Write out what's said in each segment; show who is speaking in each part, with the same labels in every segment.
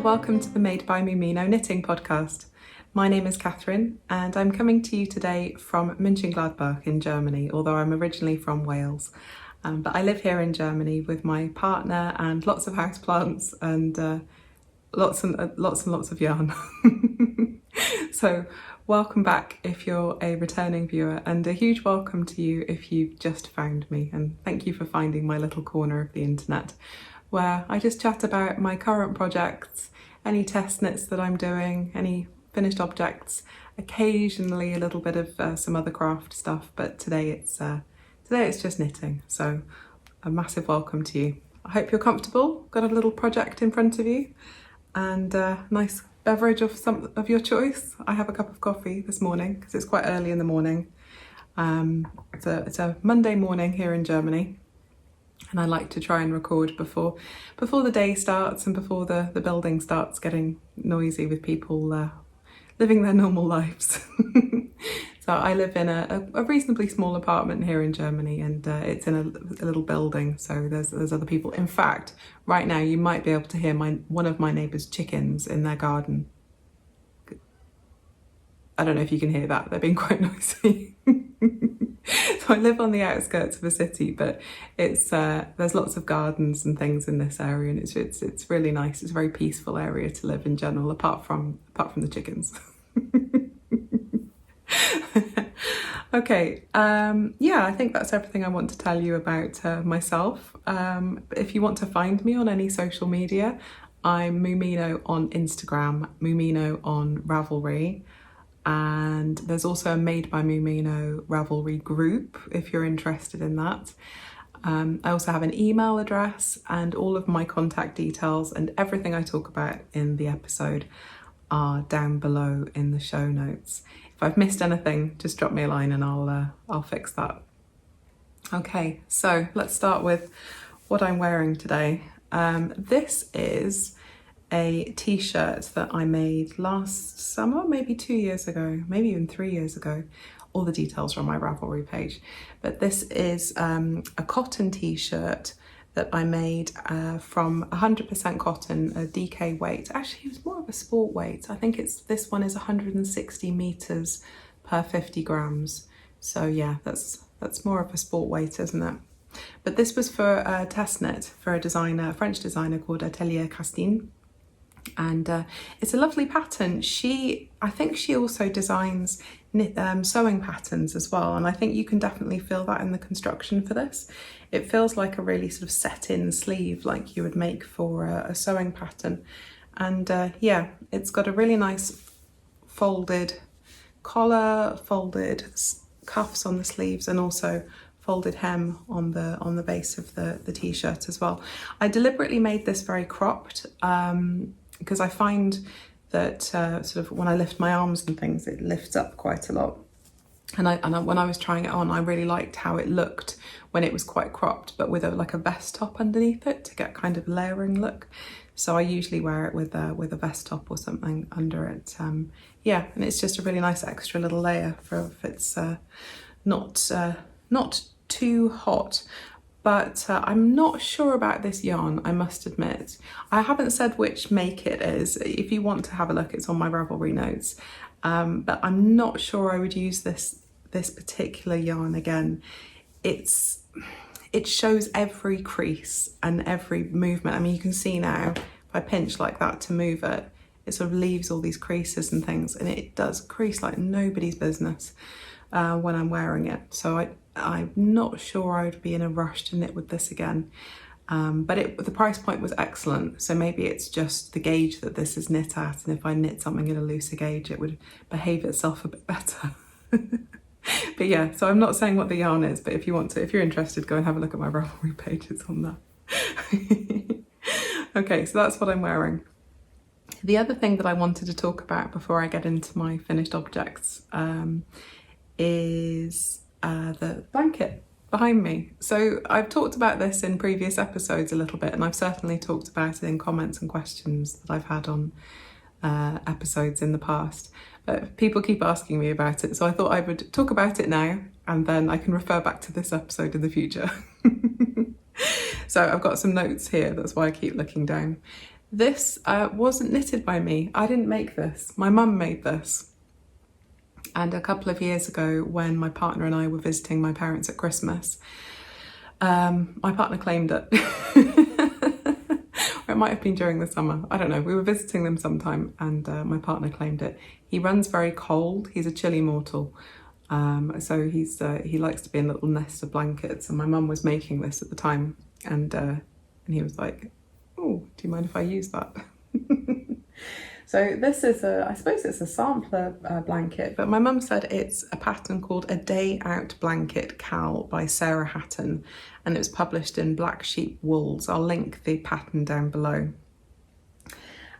Speaker 1: and welcome to the Made by Moomeeno Knitting Podcast. My name is Catherine and I'm coming to you today from Mönchengladbach in Germany, although I'm originally from Wales. But I live here in Germany with my partner and lots of houseplants and lots and lots of yarn. So welcome back if you're a returning viewer, and a huge welcome to you if you've just found me, and thank you for finding my little corner of the internet where I just chat about my current projects, any test knits that I'm doing, any finished objects, occasionally a little bit of some other craft stuff, but today it's just knitting. So a massive welcome to you. I hope you're comfortable, got a little project in front of you, and a nice beverage of your choice. I have a cup of coffee this morning because it's quite early in the morning. It's a Monday morning here in Germany, and I like to try and record before the day starts and before the building starts getting noisy with people living their normal lives. So I live in a reasonably small apartment here in Germany, and it's in a little building, so there's other people. In fact, right now you might be able to hear one of my neighbours' chickens in their garden. I don't know if you can hear that, they're being quite noisy. So I live on the outskirts of a city, but it's there's lots of gardens and things in this area, and it's really nice. It's a very peaceful area to live in general, apart from the chickens. Okay, yeah, I think that's everything I want to tell you about myself. If you want to find me on any social media, I'm Moomeeno on Instagram, Moomeeno on Ravelry, and there's also a Made by Moomeeno Ravelry group if you're interested in that. I also have an email address, and all of my contact details and everything I talk about in the episode are down below in the show notes. If I've missed anything, just drop me a line and I'll fix that. Okay, so let's start with what I'm wearing today. This is a t-shirt that I made last summer, maybe 2 years ago, maybe even 3 years ago. All the details are on my Ravelry page. But this is a cotton t-shirt that I made from 100% cotton, a DK weight. Actually, it was more of a sport weight. I think this one is 160 meters per 50 grams. So yeah, that's more of a sport weight, isn't it? But this was for a test knit for a French designer called Atelier Castine. And it's a lovely pattern. I think she also designs sewing patterns as well, and I think you can definitely feel that in the construction for this. It feels like a really sort of set-in sleeve like you would make for a sewing pattern. And yeah, it's got a really nice folded collar, folded cuffs on the sleeves, and also folded hem on the base of the t-shirt as well. I deliberately made this very cropped because I find that sort of when I lift my arms and things, it lifts up quite a lot. And when I was trying it on, I really liked how it looked when it was quite cropped, but with like a vest top underneath it to get kind of a layering look. So I usually wear it with a vest top or something under it. Yeah, and it's just a really nice extra little layer for if it's not too hot. But I'm not sure about this yarn, I must admit. I haven't said which make it is. If you want to have a look, it's on my Ravelry notes. But I'm not sure I would use this particular yarn again. It shows every crease and every movement. I mean, you can see now, if I pinch like that to move it, it sort of leaves all these creases and things, and it does crease like nobody's business when I'm wearing it. So I'm not sure I would be in a rush to knit with this again. But the price point was excellent, so maybe it's just the gauge that this is knit at, and if I knit something in a looser gauge, it would behave itself a bit better. But yeah, so I'm not saying what the yarn is, but if you're interested, go and have a look at my Ravelry page, it's on there. Okay, so that's what I'm wearing. The other thing that I wanted to talk about before I get into my finished objects is the blanket behind me. So I've talked about this in previous episodes a little bit, and I've certainly talked about it in comments and questions that I've had on episodes in the past. But people keep asking me about it, so I thought I would talk about it now, and then I can refer back to this episode in the future. So I've got some notes here, that's why I keep looking down. This wasn't knitted by me. I didn't make this. My mum made this. And a couple of years ago, when my partner and I were visiting my parents at Christmas, my partner claimed it. Or it might have been during the summer. I don't know. We were visiting them sometime and my partner claimed it. He runs very cold. He's a chilly mortal. So he likes to be in a little nest of blankets, and my mum was making this at the time, and he was like, "Oh, do you mind if I use that?" So this is I suppose it's a sampler blanket, but my mum said it's a pattern called A Day Out Blanket Cal by Sarah Hatton, and it was published in Black Sheep Wools. I'll link the pattern down below.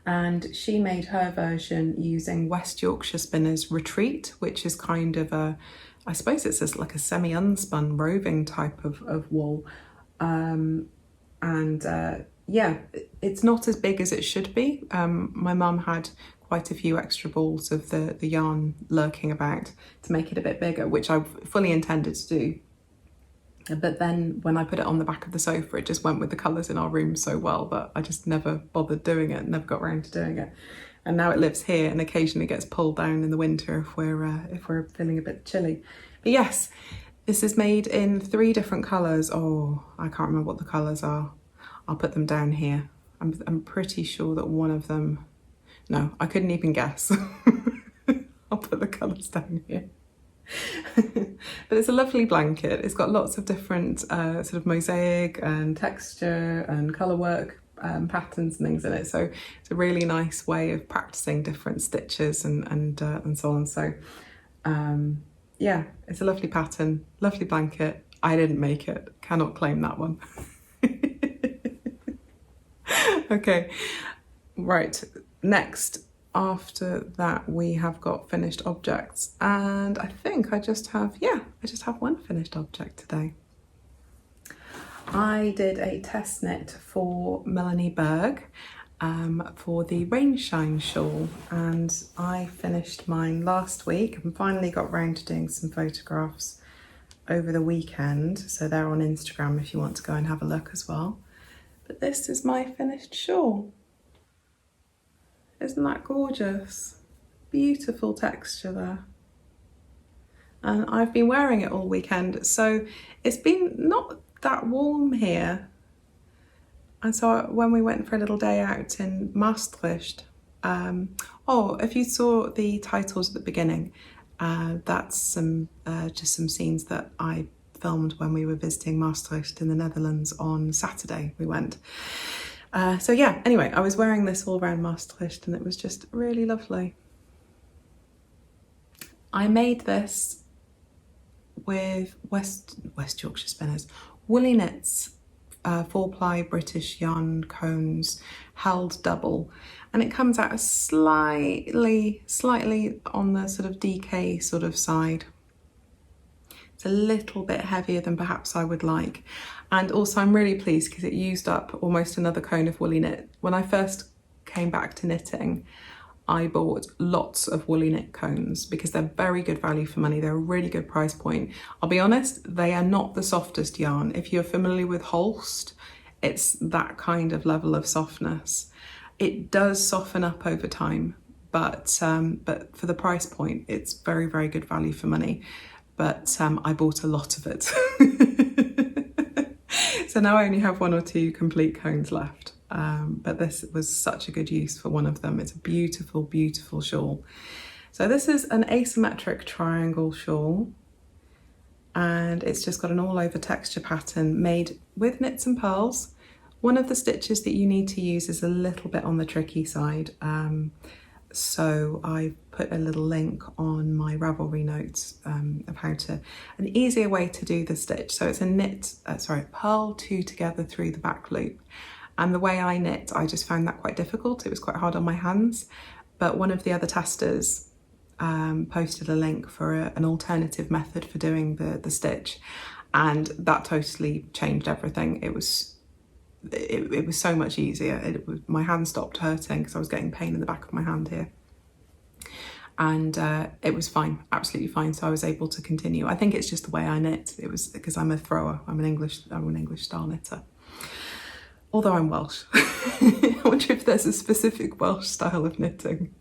Speaker 1: And she made her version using West Yorkshire Spinners Retreat, which is kind of I suppose it's like a semi-unspun roving type of wool. Yeah, it's not as big as it should be. My mum had quite a few extra balls of the yarn lurking about to make it a bit bigger, which I fully intended to do. But then when I put it on the back of the sofa, it just went with the colours in our room so well that I just never bothered doing it, never got around to doing it. And now it lives here and occasionally gets pulled down in the winter if we're feeling a bit chilly. But yes, this is made in 3 different colours. Oh, I can't remember what the colours are. I'll put them down here. I'm pretty sure that one of them, no, I couldn't even guess. I'll put the colours down here. But it's a lovely blanket. It's got lots of different sort of mosaic and texture and colour work patterns and things in it. So it's a really nice way of practicing different stitches and so on. So yeah, it's a lovely pattern, lovely blanket. I didn't make it, cannot claim that one. Okay, right, next, after that we have got finished objects, and I think I just have one finished object today. I did a test knit for Melanie Berg for the Rainshine shawl, and I finished mine last week and finally got round to doing some photographs over the weekend, so they're on Instagram if you want to go and have a look as well. But this is my finished shawl. Isn't that gorgeous? Beautiful texture there. And I've been wearing it all weekend, so it's been not that warm here. And so when we went for a little day out in Maastricht, if you saw the titles at the beginning, that's just some scenes that I filmed when we were visiting Maastricht in the Netherlands on Saturday. We went. So yeah, anyway, I was wearing this all around Maastricht and it was just really lovely. I made this with West Yorkshire Spinners, Woolly Knits, 4-ply British yarn cones, held double, and it comes out slightly on the sort of DK sort of side. It's a little bit heavier than perhaps I would like. And also I'm really pleased because it used up almost another cone of woolly knit. When I first came back to knitting, I bought lots of woolly knit cones because they're very good value for money. They're a really good price point. I'll be honest, they are not the softest yarn. If you're familiar with Holst, it's that kind of level of softness. It does soften up over time, but for the price point, it's very, very good value for money. But I bought a lot of it. So now I only have 1 or 2 complete cones left. But this was such a good use for one of them. It's a beautiful, beautiful shawl. So this is an asymmetric triangle shawl, and it's just got an all over texture pattern made with knits and pearls. One of the stitches that you need to use is a little bit on the tricky side. So I put a little link on my Ravelry notes of how to, an easier way to do the stitch. So it's a pearl 2 together through the back loop. And the way I knit, I just found that quite difficult. It was quite hard on my hands. But one of the other testers posted a link for an alternative method for doing the stitch. And that totally changed everything. It was so much easier. My hand stopped hurting because I was getting pain in the back of my hand here. And it was fine, absolutely fine. So I was able to continue. I think it's just the way I knit. It was because I'm a thrower. I'm an English style knitter. although I'm Welsh. I wonder if there's a specific Welsh style of knitting.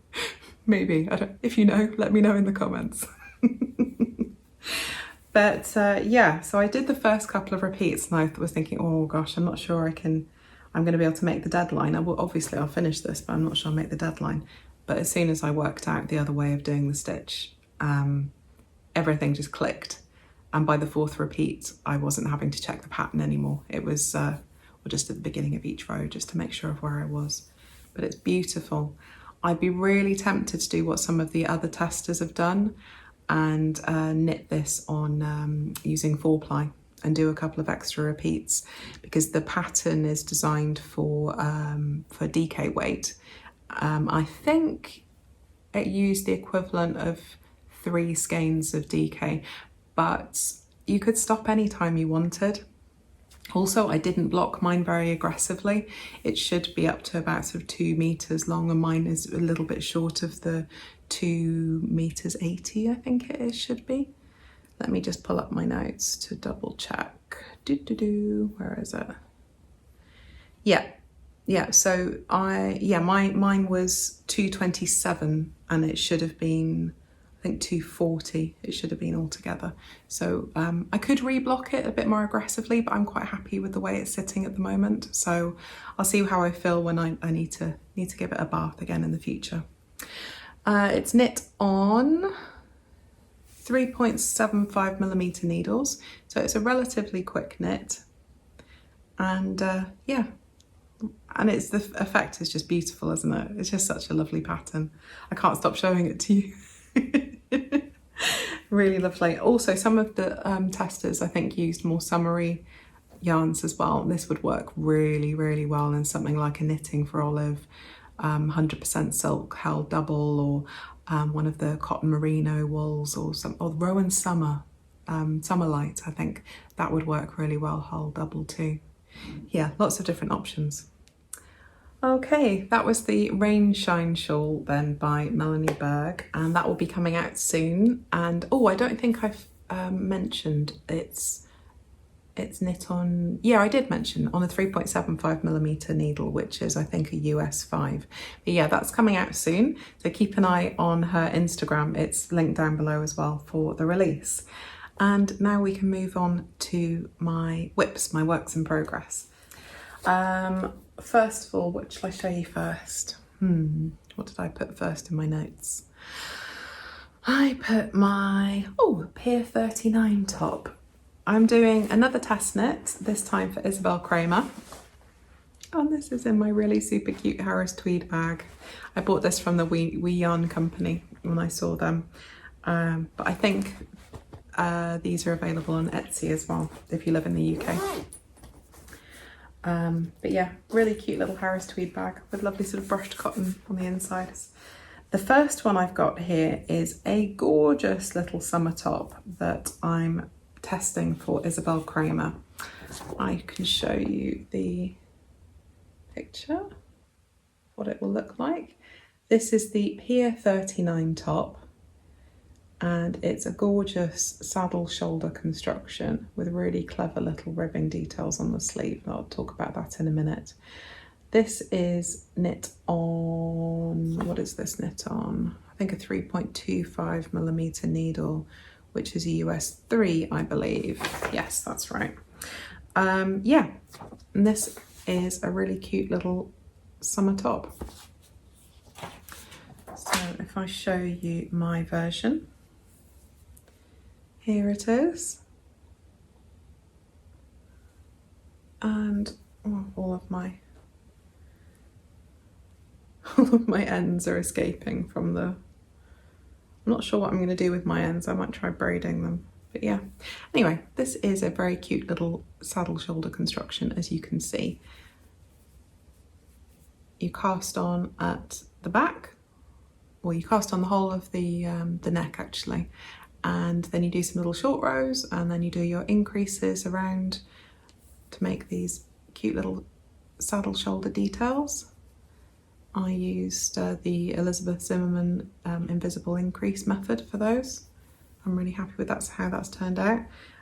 Speaker 1: Maybe, I don't, if you know, let me know in the comments. But yeah, so I did the first couple of repeats and I was thinking, oh gosh, I'm not sure I'm going to be able to make the deadline. Obviously I'll finish this, but I'm not sure I'll make the deadline. But as soon as I worked out the other way of doing the stitch, everything just clicked. And by the fourth repeat, I wasn't having to check the pattern anymore. It was just at the beginning of each row, just to make sure of where I was. But it's beautiful. I'd be really tempted to do what some of the other testers have done and knit this on using 4-ply and do a couple of extra repeats, because the pattern is designed for DK weight. I think it used the equivalent of 3 skeins of DK, but you could stop anytime you wanted. Also, I didn't block mine very aggressively. It should be up to about sort of 2 meters long, and mine is a little bit short of the 2 meters 80, I think it is, should be. Let me just pull up my notes to double check. Where is it? Yeah, so mine was 227 and it should have been, I think 240 it should have been altogether. So I could reblock it a bit more aggressively, but I'm quite happy with the way it's sitting at the moment. So I'll see how I feel when I need to give it a bath again in the future. It's knit on 3.75mm needles, so it's a relatively quick knit, and yeah, and it's the effect is just beautiful, isn't it? It's just such a lovely pattern. I can't stop showing it to you. Really lovely. Also, some of the testers I think used more summery yarns as well. This would work really, really well in something like a Knitting for Olive, 100% silk held double, or one of the cotton merino wools, or Rowan Summer, Summer Light. I think that would work really well held double too. Yeah, lots of different options. Okay, that was the Rainshine shawl then by Melanie Berg, and that will be coming out soon. And oh, I don't think I've mentioned it's knit on, yeah, I did mention on a 3.75mm needle, which is I think a US 5. But yeah, that's coming out soon, so keep an eye on her Instagram. It's linked down below as well for the release. And now we can move on to my WIPs, my works in progress. First of all, what shall I show you first? What did I put first in my notes? I put my Pier39 top. I'm doing another test knit, this time for Isabell Kraemer. And this is in my really super cute Harris tweed bag. I bought this from the We Yarn company when I saw them. But I think these are available on Etsy as well, if you live in the UK. But yeah, really cute little Harris tweed bag with lovely sort of brushed cotton on the insides. The first one I've got here is a gorgeous little summer top that I'm testing for Isabell Kraemer. I can show you the picture, what it will look like. This is the Pier39 top, and it's a gorgeous saddle shoulder construction with really clever little ribbing details on the sleeve. I'll talk about that in a minute. This is knit on, what is this knit on? I think a 3.25mm needle, which is a US 3, I believe. Yes, that's right. Yeah, and this is a really cute little summer top. So if I show you my version, here it is. And all of my ends are escaping from the, I'm not sure what I'm going to do with my ends. I might try braiding them, but yeah. Anyway, this is a very cute little saddle shoulder construction, as you can see. You cast on at the back, or you cast on the whole of the neck actually, and then you do some little short rows, and then you do your increases around to make these cute little saddle shoulder details. I used the Elizabeth Zimmerman invisible increase method for those. I'm really happy with how that's turned out.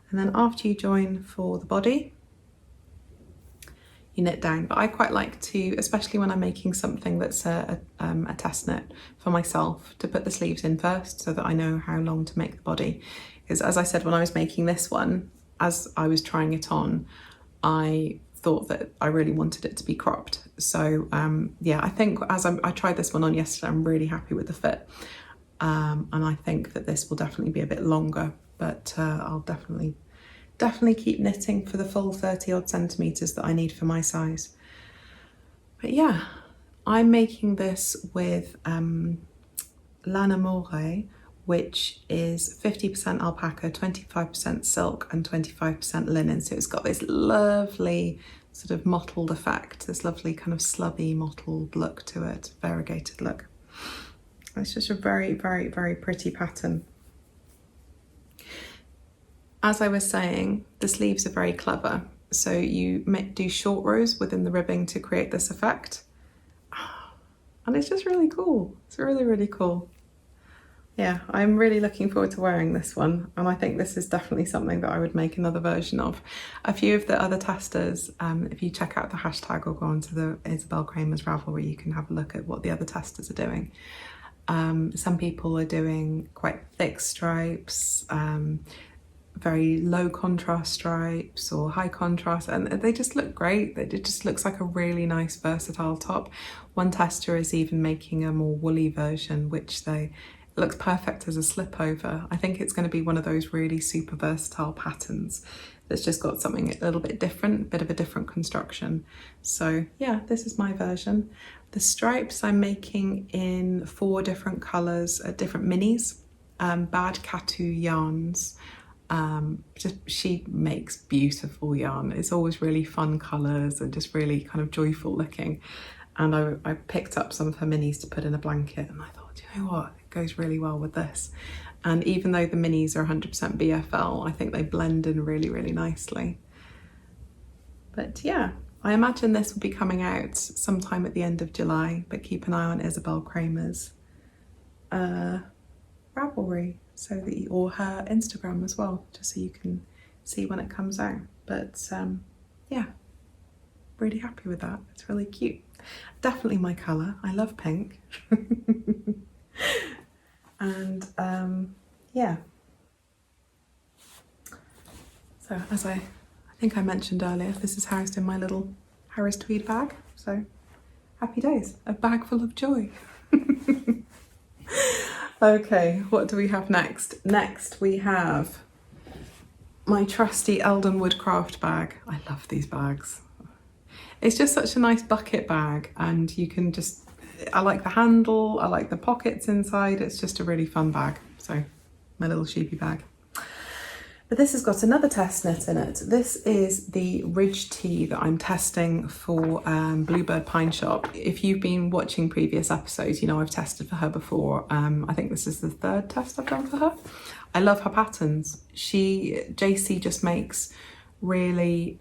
Speaker 1: And then after you join for the body, you knit down. But I quite like to, especially when I'm making something that's a test knit for myself, to put the sleeves in first so that I know how long to make the body. Because as I said, when I was making this one, as I was trying it on, I thought that I really wanted it to be cropped. So yeah, I think as I tried this one on yesterday, I'm really happy with the fit. And I think that this will definitely be a bit longer, but I'll definitely keep knitting for the full 30 odd centimeters that I need for my size. But yeah, I'm making this with Lana More, which is 50% alpaca, 25% silk and 25% linen. So it's got this lovely sort of mottled effect, this lovely kind of slubby mottled look to it, variegated look. It's just a very, very, very pretty pattern. As I was saying, the sleeves are very clever. So you do short rows within the ribbing to create this effect. And it's just really cool. It's really, really cool. Yeah, I'm really looking forward to wearing this one, and I think this is definitely something that I would make another version of. A few of the other testers, if you check out the hashtag or go onto the Isabell Kraemer's Ravelry, you can have a look at what the other testers are doing. Some people are doing quite thick stripes, very low contrast stripes or high contrast, and they just look great. It just looks like a really nice versatile top. One tester is even making a more woolly version, which looks perfect as a slip over. I think it's going to be one of those really super versatile patterns that's just got something a little bit different, a bit of a different construction. So yeah, this is my version. The stripes I'm making in 4 different colours, different minis, Bad Katu yarns. She makes beautiful yarn. It's always really fun colours and just really kind of joyful looking. And I picked up some of her minis to put in a blanket, and I thought, do you know what? It goes really well with this. And even though the minis are 100% BFL, I think they blend in really, really nicely. But yeah, I imagine this will be coming out sometime at the end of July, but keep an eye on Isabell Kraemer's Ravelry, or her Instagram as well, just so you can see when it comes out. But yeah, really happy with that. It's really cute. Definitely my colour. I love pink. And yeah. So as I think I mentioned earlier, this is housed in my little Harris Tweed bag. So happy days, a bag full of joy. Okay, what do we have next? Next we have my trusty Eldenwood craft bag. I love these bags. It's just such a nice bucket bag, and you can just, I like the handle, I like the pockets inside. It's just a really fun bag. So my little sheepy bag. But this has got another test knit in it. This is the Ridge Tee that I'm testing for Bluebird Pine Shop. If you've been watching previous episodes, you know I've tested for her before. I think this is the 3rd test I've done for her. I love her patterns. Jacey just makes really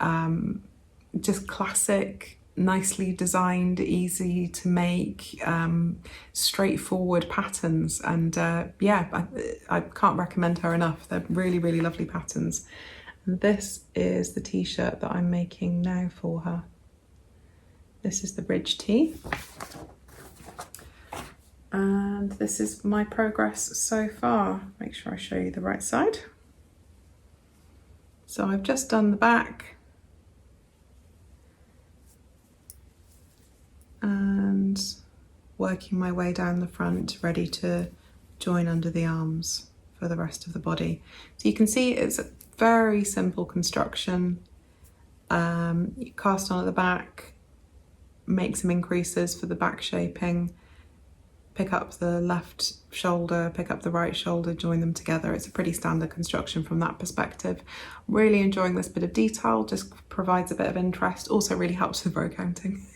Speaker 1: just classic, nicely designed, easy to make, straightforward patterns. And yeah, I can't recommend her enough. They're really, really lovely patterns. And this is the t-shirt that I'm making now for her. This is the Ridge Tee. And this is my progress so far. Make sure I show you the right side. So I've just done the back. And working my way down the front, ready to join under the arms for the rest of the body. So you can see it's a very simple construction. You cast on at the back, make some increases for the back shaping, pick up the left shoulder, pick up the right shoulder, join them together. It's a pretty standard construction from that perspective. Really enjoying this bit of detail, just provides a bit of interest, also really helps with row counting.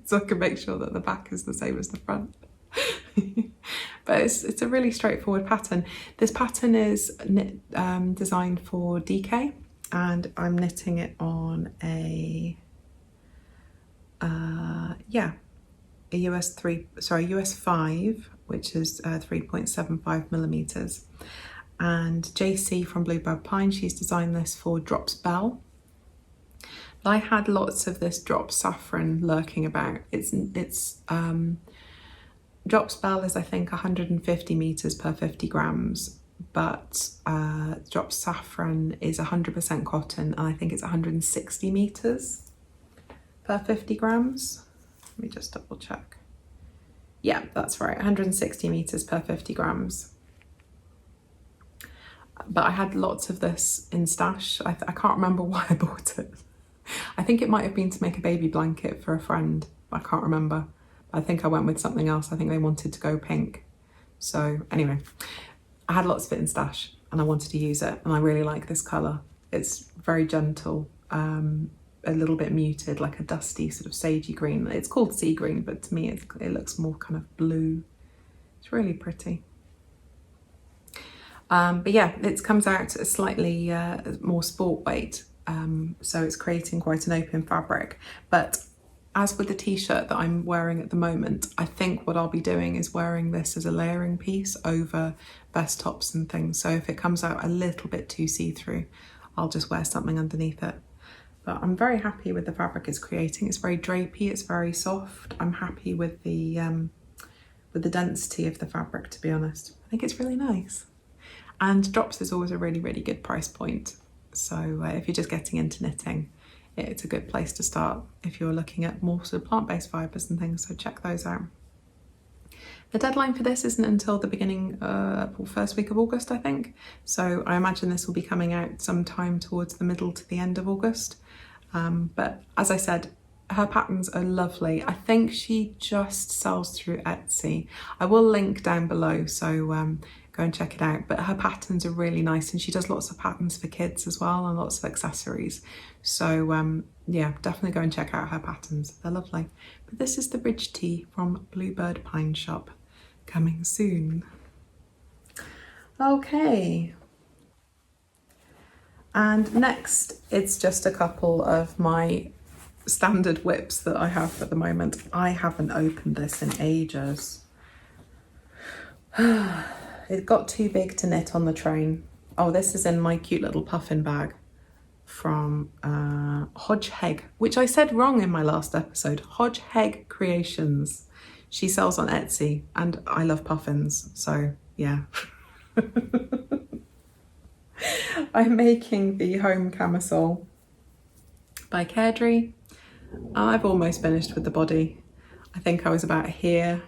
Speaker 1: So I can make sure that the back is the same as the front. But it's a really straightforward pattern. This pattern is designed for DK, and I'm knitting it on a US 5, which is 3.75 millimeters. And Jacey from Bluebird Pine, she's designed this for Drops Bell. But I had lots of this drop saffron lurking about. Drop spell is I think 150 meters per 50 grams, but drop saffron is 100% cotton, and I think it's 160 meters per 50 grams. Let me just double check. Yeah, that's right, 160 meters per 50 grams. But I had lots of this in stash. I can't remember why I bought it. I think it might have been to make a baby blanket for a friend. I can't remember. I think I went with something else. I think they wanted to go pink. So anyway, I had lots of it in stash and I wanted to use it, and I really like this colour. It's very gentle, a little bit muted, like a dusty sort of sagey green. It's called sea green, but to me it looks more kind of blue. It's really pretty. But yeah, it comes out a slightly more sport weight, so it's creating quite an open fabric. But as with the t-shirt that I'm wearing at the moment, I think what I'll be doing is wearing this as a layering piece over vest tops and things. So if it comes out a little bit too see-through, I'll just wear something underneath it. But I'm very happy with the fabric it's creating. It's very drapey, it's very soft. I'm happy with the density of the fabric, to be honest. I think it's really nice. And drops is always a really, really good price point. So if you're just getting into knitting, it's a good place to start if you're looking at more sort of plant-based fibres and things, so check those out. The deadline for this isn't until the beginning, first week of August, I think. So I imagine this will be coming out sometime towards the middle to the end of August. But as I said, her patterns are lovely. I think she just sells through Etsy. I will link down below, so go and check it out. But her patterns are really nice, and she does lots of patterns for kids as well and lots of accessories. So yeah, definitely go and check out her patterns. They're lovely. But this is the Bridge Tee from Bluebird Pine Shop, coming soon. Okay. And next, it's just a couple of my standard WIPs that I have at the moment. I haven't opened this in ages. It got too big to knit on the train. Oh, this is in my cute little puffin bag from Hodgeheg, which I said wrong in my last episode. Hodgeheg Creations. She sells on Etsy, and I love puffins, so yeah. I'm making the Home Camisole by Caredry. I've almost finished with the body. I think I was about here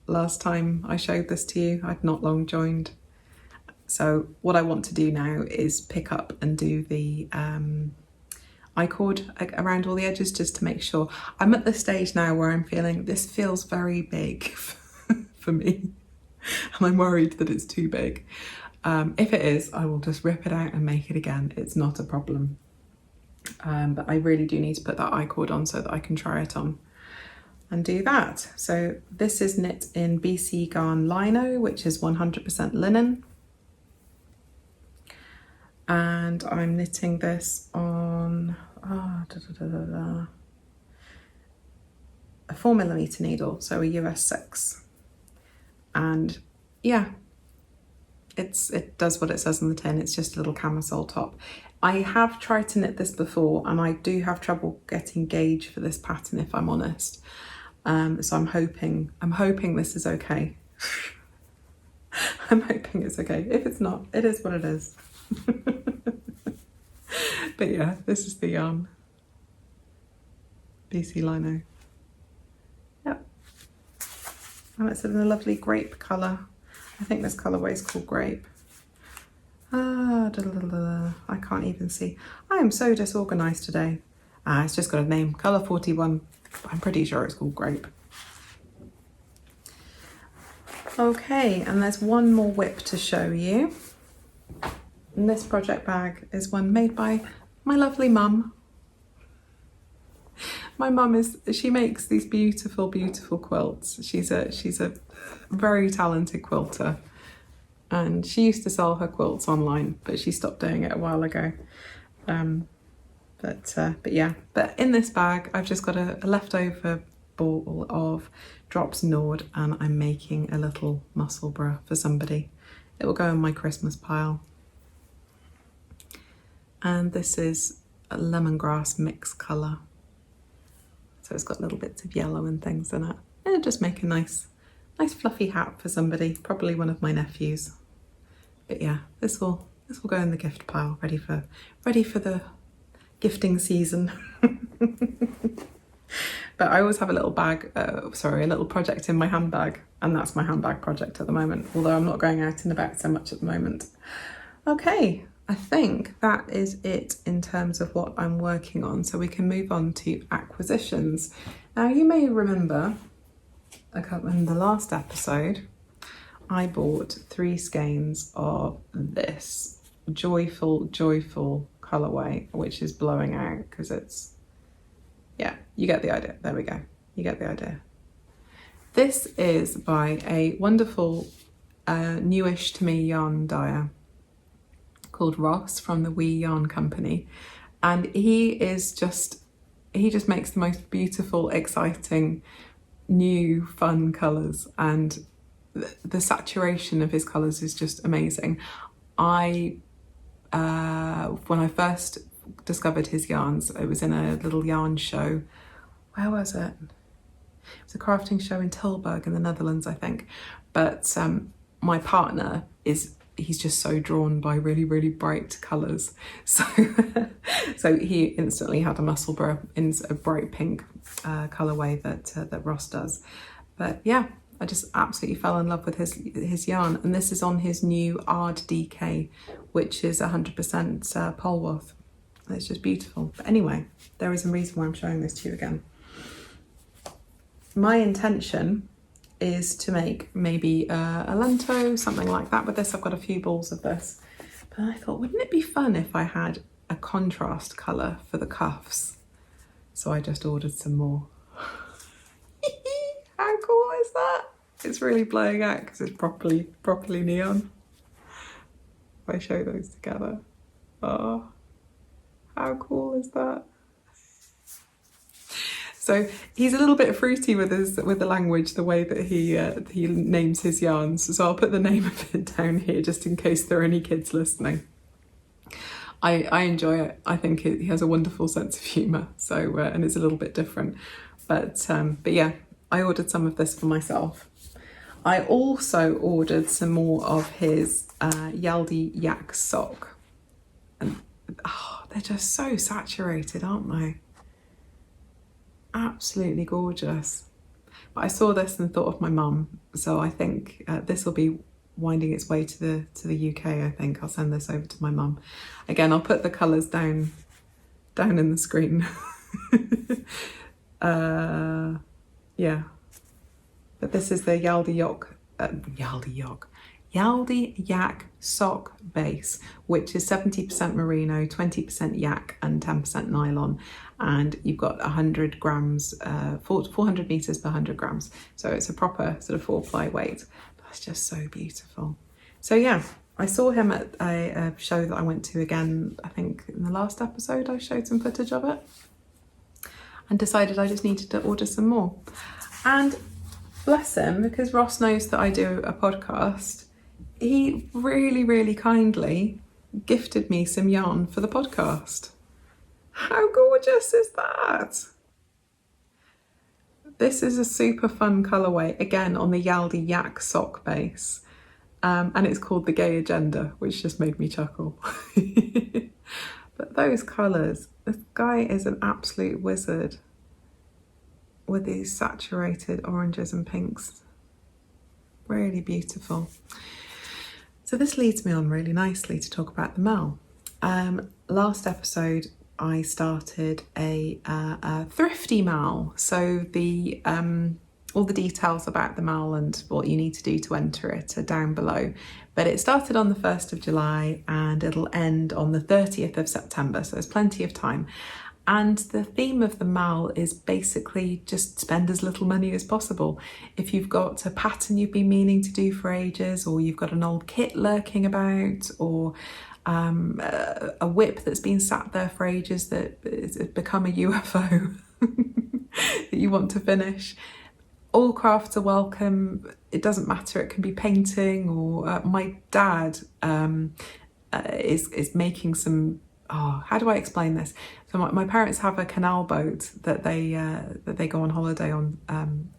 Speaker 1: last time I showed this to you. I'd not long joined. So what I want to do now is pick up and do the I-cord around all the edges, just to make sure. I'm at the stage now where I'm feeling this feels very big for me, and I'm worried that it's too big. If it is, I will just rip it out and make it again. It's not a problem. But I really do need to put that I-cord on so that I can try it on and do that. So this is knit in BC Garn Lino, which is 100% linen. And I'm knitting this on a 4mm needle, so a US 6. And yeah, it does what it says on the tin. It's just a little camisole top. I have tried to knit this before, and I do have trouble getting gauge for this pattern, if I'm honest. So I'm hoping this is okay. I'm hoping it's okay. If it's not, it is what it is. But yeah, this is the yarn. BC Lino. Yep. And it's in a lovely grape colour. I think this colourway is called grape. I can't even see. I am so disorganised today. It's just got a name, colour 41. I'm pretty sure it's called grape. Okay, and there's one more WIP to show you. And this project bag is one made by my lovely mum. My mum she makes these beautiful, beautiful quilts. She's a very talented quilter, and she used to sell her quilts online, but she stopped doing it a while ago. But yeah, but in this bag I've just got a leftover ball of drops Nord, and I'm making a little Musselburgh for somebody. It will go in my Christmas pile. And this is a lemongrass mix colour. So it's got little bits of yellow and things in it. And it'll just make a nice fluffy hat for somebody, probably one of my nephews. But yeah, this will go in the gift pile, ready for the gifting season. But I always have a little bag, a little project in my handbag, and that's my handbag project at the moment, although I'm not going out and about so much at the moment. Okay, I think that is it in terms of what I'm working on, so we can move on to acquisitions. Now, you may remember, in the last episode, I bought 3 skeins of this joyful colourway, which is blowing out because it's, yeah, you get the idea. There we go. You get the idea. This is by a wonderful, newish to me yarn dyer called Ross from the WE Yarn Company. And he just makes the most beautiful, exciting, new, fun colours. And the saturation of his colours is just amazing. When I first discovered his yarns, it was in a little yarn show. Where was it? It was a crafting show in Tilburg in the Netherlands, I think. But my partner he's just so drawn by really, really bright colours. So he instantly had a Musselburgh in a bright pink colourway that Ross does. But yeah, I just absolutely fell in love with his yarn. And this is on his new Ard DK, which is 100% Polwarth. It's just beautiful. But anyway, there is a reason why I'm showing this to you again. My intention is to make maybe a lento, something like that with this. I've got a few balls of this. But I thought, wouldn't it be fun if I had a contrast colour for the cuffs? So I just ordered some more. How cool is that? It's really blowing out because it's properly neon. If I show those together. Oh, how cool is that? So he's a little bit fruity with the language, the way that he names his yarns. So I'll put the name of it down here just in case there are any kids listening. I enjoy it. I think he has a wonderful sense of humour. So and it's a little bit different, but yeah, I ordered some of this for myself. I also ordered some more of his Yaldi Yak sock, and they're just so saturated, aren't they? Absolutely gorgeous. But I saw this and thought of my mum, so I think this will be winding its way to the UK. I think I'll send this over to my mum. Again, I'll put the colours down in the screen. Yeah, but this is the Yaldi Yak sock base, which is 70% merino, 20% yak and 10% nylon, and you've got 100 grams, 400 meters per 100 grams. So it's a proper sort of 4-ply weight. That's just so beautiful. So yeah, I saw him at a show that I went to again, I think in the last episode I showed some footage of it, and decided I just needed to order some more. And bless him, because Ross knows that I do a podcast, he really, really kindly gifted me some yarn for the podcast. How gorgeous is that? This is a super fun colourway, again on the Yaldi Yak sock base. And it's called the Gay Agenda, which just made me chuckle. But those colours, this guy is an absolute wizard with these saturated oranges and pinks. Really beautiful. So this leads me on really nicely to talk about the MAL. Last episode I started a thrifty MAL. So the all the details about the MAL and what you need to do to enter it are down below. But it started on the 1st of July and it'll end on the 30th of September, so there's plenty of time. And the theme of the MAL is basically just spend as little money as possible. If you've got a pattern you've been meaning to do for ages, or you've got an old kit lurking about, or a WIP that's been sat there for ages that has become a UFO that you want to finish, all crafts are welcome. It doesn't matter, it can be painting, or my dad is making some how do I explain this? So my parents have a canal boat that they go on holiday on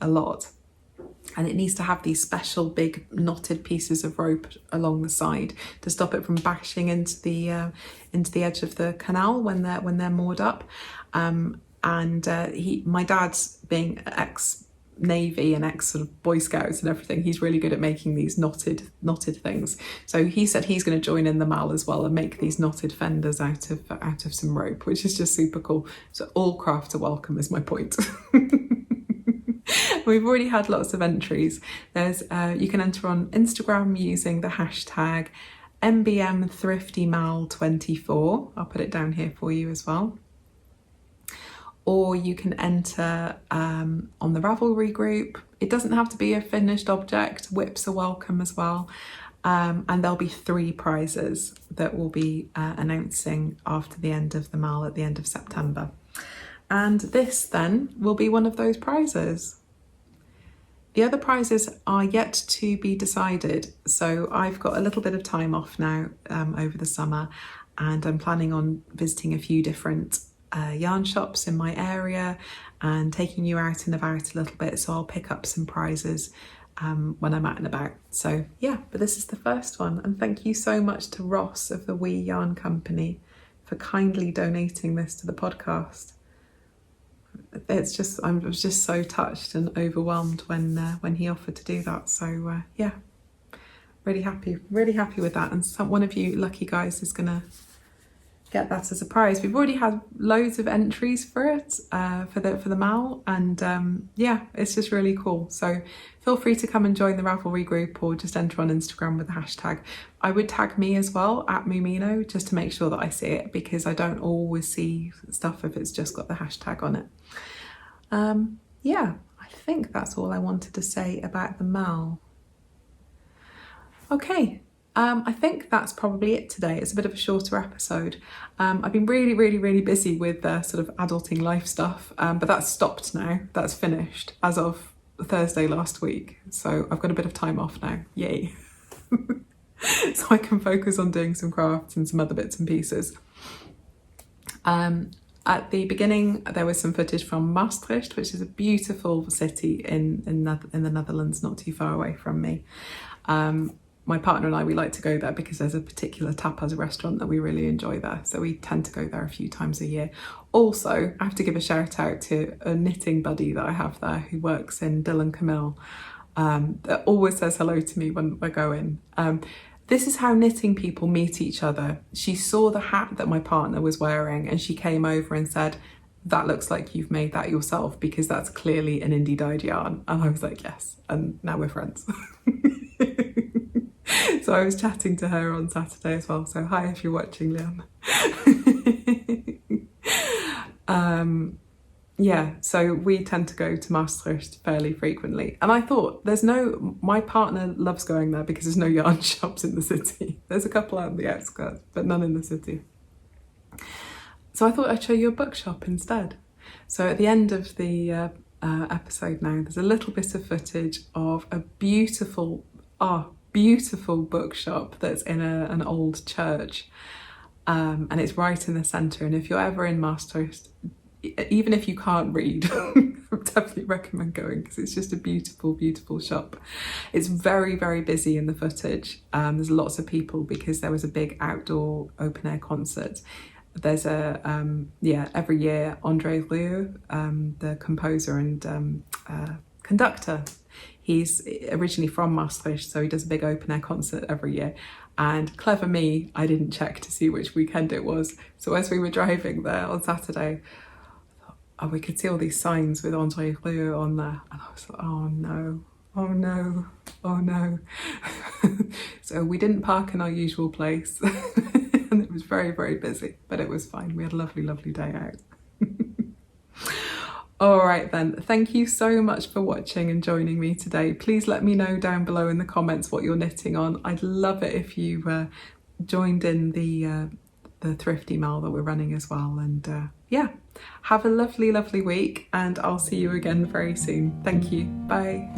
Speaker 1: a lot, and it needs to have these special big knotted pieces of rope along the side to stop it from bashing into the edge of the canal when they're moored up. My dad's, being ex-Navy and ex sort of Boy Scouts and everything, he's really good at making these knotted things. So he said he's going to join in the MAL as well and make these knotted fenders out of some rope, which is just super cool. So all crafts are welcome, is my point. We've already had lots of entries. There's you can enter on Instagram using the hashtag MBM Thrifty MAL 24. I'll put it down here for you as well. Or you can enter on the Ravelry group. It doesn't have to be a finished object. WIPs are welcome as well. And there'll be 3 prizes that we'll be announcing after the end of the MAL at the end of September. And this then will be one of those prizes. The other prizes are yet to be decided. So I've got a little bit of time off now over the summer, and I'm planning on visiting a few different yarn shops in my area and taking you out and about a little bit, so I'll pick up some prizes when I'm out and about. So yeah, but this is the first one, and thank you so much to Ross of the WE Yarn Company for kindly donating this to the podcast. It's just, I was just so touched and overwhelmed when he offered to do that. So yeah, really happy with that, and one of you lucky guys is gonna get that as a prize. We've already had loads of entries for it, for the MAL, and yeah, it's just really cool. So feel free to come and join the Ravelry group, or just enter on Instagram with the hashtag. I would tag me as well, @MoomeenoThrifty, just to make sure that I see it, because I don't always see stuff if it's just got the hashtag on it. Yeah, I think that's all I wanted to say about the MAL. Okay. I think that's probably it today. It's a bit of a shorter episode. I've been really busy with sort of adulting life stuff, but that's stopped now. That's finished as of Thursday last week. So I've got a bit of time off now. Yay. So I can focus on doing some crafts and some other bits and pieces. At the beginning, there was some footage from Maastricht, which is a beautiful city in the Netherlands, not too far away from me. My partner and I, we like to go there because there's a particular tapas restaurant that we really enjoy there. So we tend to go there a few times a year. Also, I have to give a shout out to a knitting buddy that I have there who works in Camille, that always says hello to me when I go in. This is how knitting people meet each other. She saw the hat that my partner was wearing and she came over and said, "That looks like you've made that yourself, because that's clearly an indie dyed yarn." And I was like, yes, and now we're friends. So I was chatting to her on Saturday as well. So hi if you're watching, Leon. Yeah, so we tend to go to Maastricht fairly frequently. And I thought, my partner loves going there because there's no yarn shops in the city. There's a couple out in the outskirts, but none in the city. So I thought I'd show you a bookshop instead. So at the end of the episode now, there's a little bit of footage of a beautiful bookshop that's in an old church, and it's right in the centre. And if you're ever in Maastricht, even if you can't read, I would definitely recommend going, because it's just a beautiful shop. It's very busy in the footage. There's lots of people because there was a big outdoor open air concert. There's every year André Rieu, the composer and conductor, he's originally from Maastricht, so he does a big open air concert every year. And clever me, I didn't check to see which weekend it was. So as we were driving there on Saturday, we could see all these signs with André Rieu on there. And I was like, oh no. So we didn't park in our usual place. And it was very busy, but it was fine. We had a lovely day out. All right then, thank you so much for watching and joining me today. Please let me know down below in the comments what you're knitting on. I'd love it if you joined in the Thrifty MAL that we're running as well. And yeah, have a lovely week, and I'll see you again very soon. Thank you. Bye.